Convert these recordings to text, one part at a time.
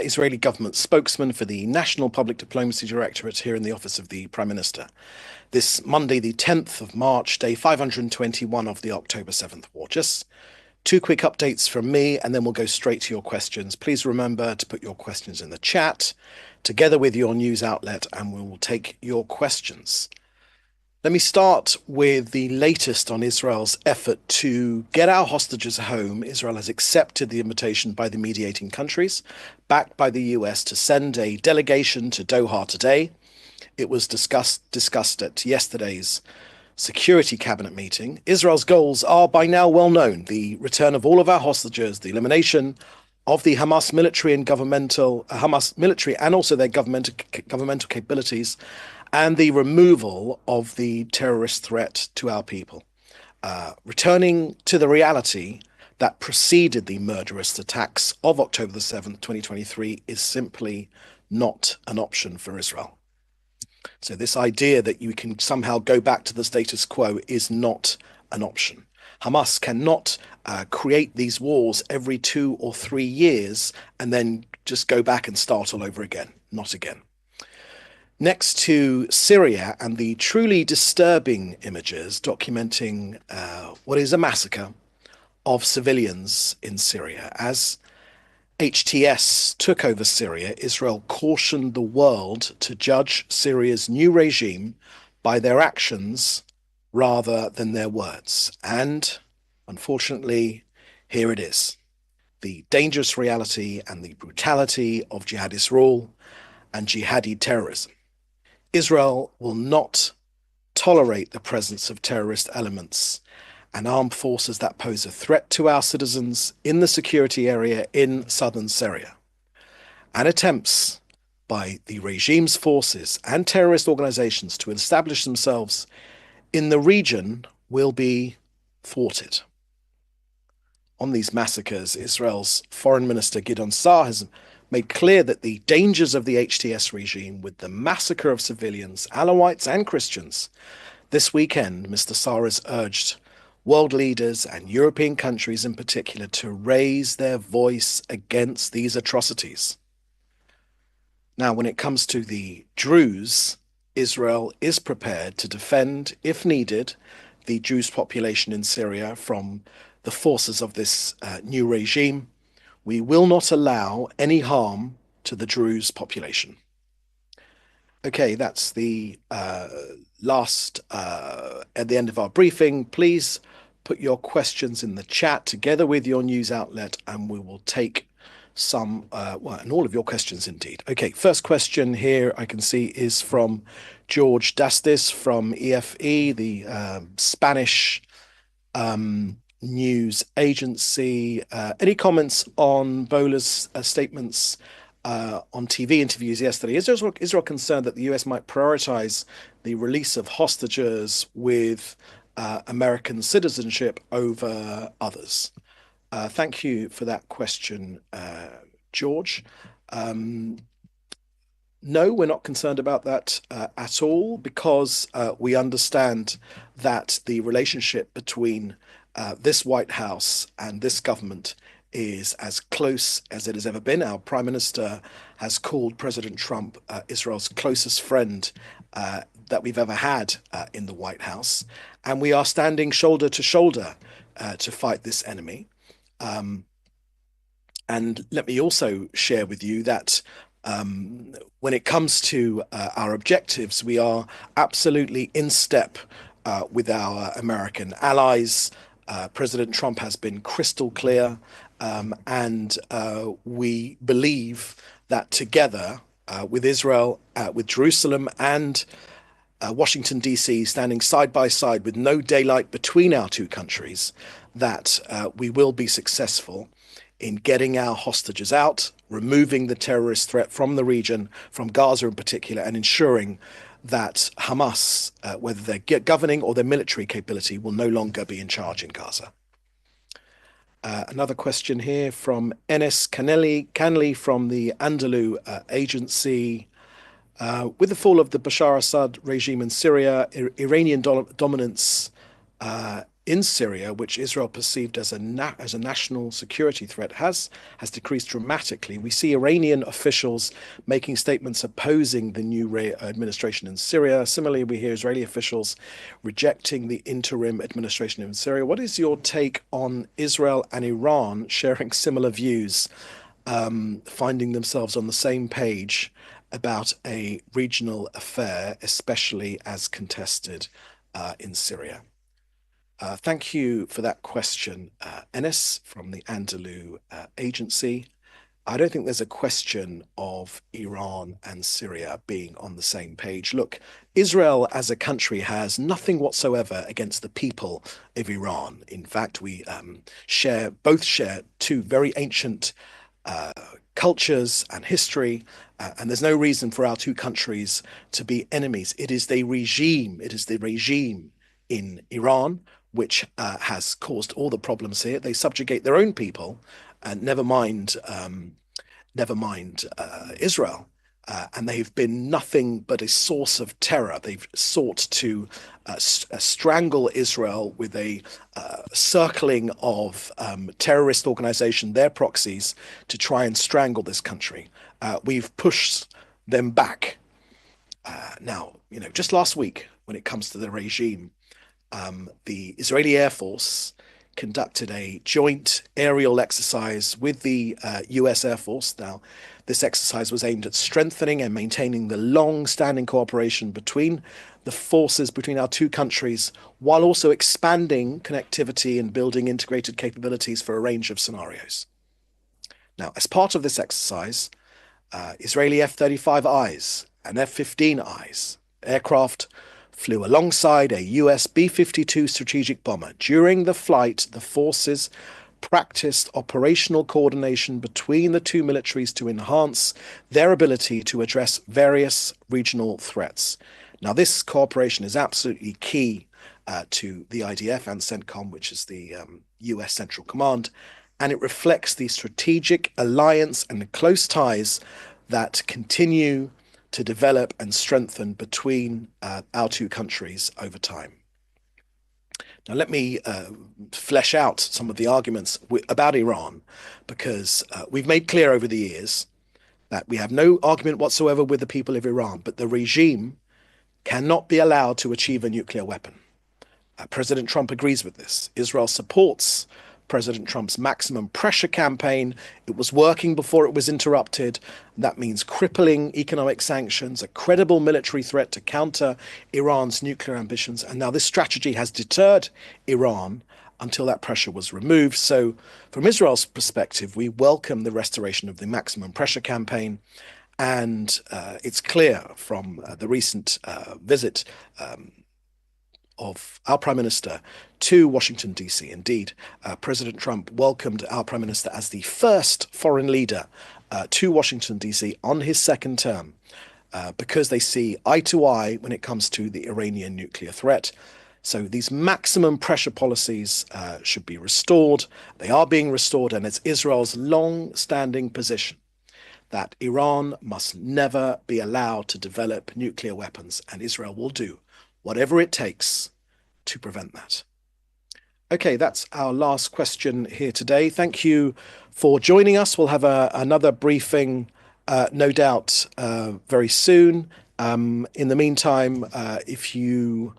Israeli government spokesman for the National Public Diplomacy Directorate here in the office of the Prime Minister. This Monday, the 10th of March, day 521 of the October 7th war. Just two quick updates from me, and then we'll go straight to your questions. Please remember to put your questions in the chat together with your news outlet, and we will take your questions. Let me start with the latest on Israel's effort to get our hostages home. Israel has accepted the invitation by the mediating countries, backed by the US, to send a delegation to Doha today. It was discussed at yesterday's Security Cabinet meeting. Israel's goals are by now well known: the return of all of our hostages, the elimination of the Hamas military and also their governmental capabilities, and the removal of the terrorist threat to our people. Returning to the reality that preceded the murderous attacks of October the 7th, 2023, is simply not an option for Israel. So this idea that you can somehow go back to the status quo is not an option. Hamas cannot create these wars every 2 or 3 years and then just go back and start all over again. Not again. Next to Syria and the truly disturbing images documenting what is a massacre of civilians in Syria. As HTS took over Syria, Israel cautioned the world to judge Syria's new regime by their actions rather than their words. And unfortunately, here it is. The dangerous reality and the brutality of jihadist rule and jihadi terrorism. Israel will not tolerate the presence of terrorist elements and armed forces that pose a threat to our citizens in the security area in southern Syria. And attempts by the regime's forces and terrorist organizations to establish themselves in the region will be thwarted. On these massacres, Israel's Foreign Minister Gideon Sa'ar has made clear that the dangers of the HTS regime with the massacre of civilians, Alawites and Christians. This weekend, Mr. Sa'ar has urged world leaders and European countries in particular to raise their voice against these atrocities. Now, when it comes to the Druze, Israel is prepared to defend, if needed, the Druze population in Syria from the forces of this new regime. We will not allow any harm to the Druze population. Okay, that's the last at the end of our briefing. Please put your questions in the chat together with your news outlet, and we will take some, and all of your questions indeed. Okay, first question here I can see is from George Dastis from EFE, the Spanish news agency. Any comments on Bola's statements on TV interviews yesterday? Is Israel concerned that the US might prioritize the release of hostages with American citizenship over others? Thank you for that question, George. No, we're not concerned about that at all, because we understand that the relationship between this White House and this government is as close as it has ever been. Our Prime Minister has called President Trump Israel's closest friend that we've ever had in the White House. And we are standing shoulder to shoulder to fight this enemy. And let me also share with you that when it comes to our objectives, we are absolutely in step with our American allies. President Trump has been crystal clear, and we believe that together with Israel, with Jerusalem and Washington, D.C., standing side by side with no daylight between our two countries, that we will be successful in getting our hostages out, removing the terrorist threat from the region, from Gaza in particular, and ensuring that Hamas, whether they're governing or their military capability, will no longer be in charge in Gaza. Another question here from Enes Canley from the Anadolu agency. With the fall of the Bashar Assad regime in Syria, Iranian dominance in Syria, which Israel perceived as as a national security threat, has decreased dramatically. We see Iranian officials making statements opposing the new administration in Syria. Similarly, we hear Israeli officials rejecting the interim administration in Syria. What is your take on Israel and Iran sharing similar views, finding themselves on the same page about a regional affair, especially as contested in Syria? Thank you for that question, Ennis from the Andalou Agency. I don't think there's a question of Iran and Syria being on the same page. Look, Israel as a country has nothing whatsoever against the people of Iran. In fact, we both share two very ancient uh, cultures and history, and there's no reason for our two countries to be enemies. It is the regime in Iran which has caused all the problems here. They subjugate their own people, and never mind Israel. And they've been nothing but a source of terror. They've sought to strangle Israel with a circling of terrorist organization, their proxies, to try and strangle this country. We've pushed them back. Now, just last week, when it comes to the regime, the Israeli Air Force conducted a joint aerial exercise with the US Air Force. Now, this exercise was aimed at strengthening and maintaining the long-standing cooperation between the forces between our two countries, while also expanding connectivity and building integrated capabilities for a range of scenarios. Now, as part of this exercise, Israeli F-35Is and F-15Is aircraft flew alongside a US B-52 strategic bomber. During the flight, the forces practiced operational coordination between the two militaries to enhance their ability to address various regional threats. Now, this cooperation is absolutely key to the IDF and CENTCOM, which is the US Central Command, and it reflects the strategic alliance and close ties that continue to develop and strengthen between our two countries over time. Now, let me flesh out some of the arguments about Iran, because we've made clear over the years that we have no argument whatsoever with the people of Iran, but the regime cannot be allowed to achieve a nuclear weapon. President Trump agrees with this. Israel supports President Trump's maximum pressure campaign. It was working before it was interrupted. That means crippling economic sanctions, a credible military threat to counter Iran's nuclear ambitions. And now this strategy has deterred Iran until that pressure was removed. So from Israel's perspective, we welcome the restoration of the maximum pressure campaign. And it's clear from the recent visit of our Prime Minister to Washington, D.C. Indeed, President Trump welcomed our Prime Minister as the first foreign leader to Washington, D.C. on his second term, because they see eye to eye when it comes to the Iranian nuclear threat. So these maximum pressure policies should be restored. They are being restored, and it's Israel's long-standing position that Iran must never be allowed to develop nuclear weapons, and Israel will do whatever it takes to prevent that. Okay, that's our last question here today. Thank you for joining us. We'll have another briefing, no doubt, very soon. In the meantime, if you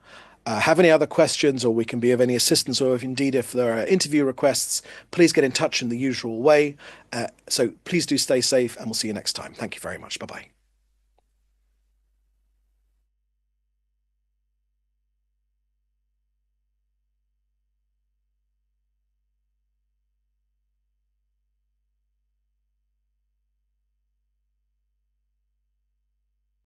have any other questions, or we can be of any assistance, or if there are interview requests, please get in touch in the usual way. So please do stay safe, and we'll see you next time. Thank you very much. Bye-bye.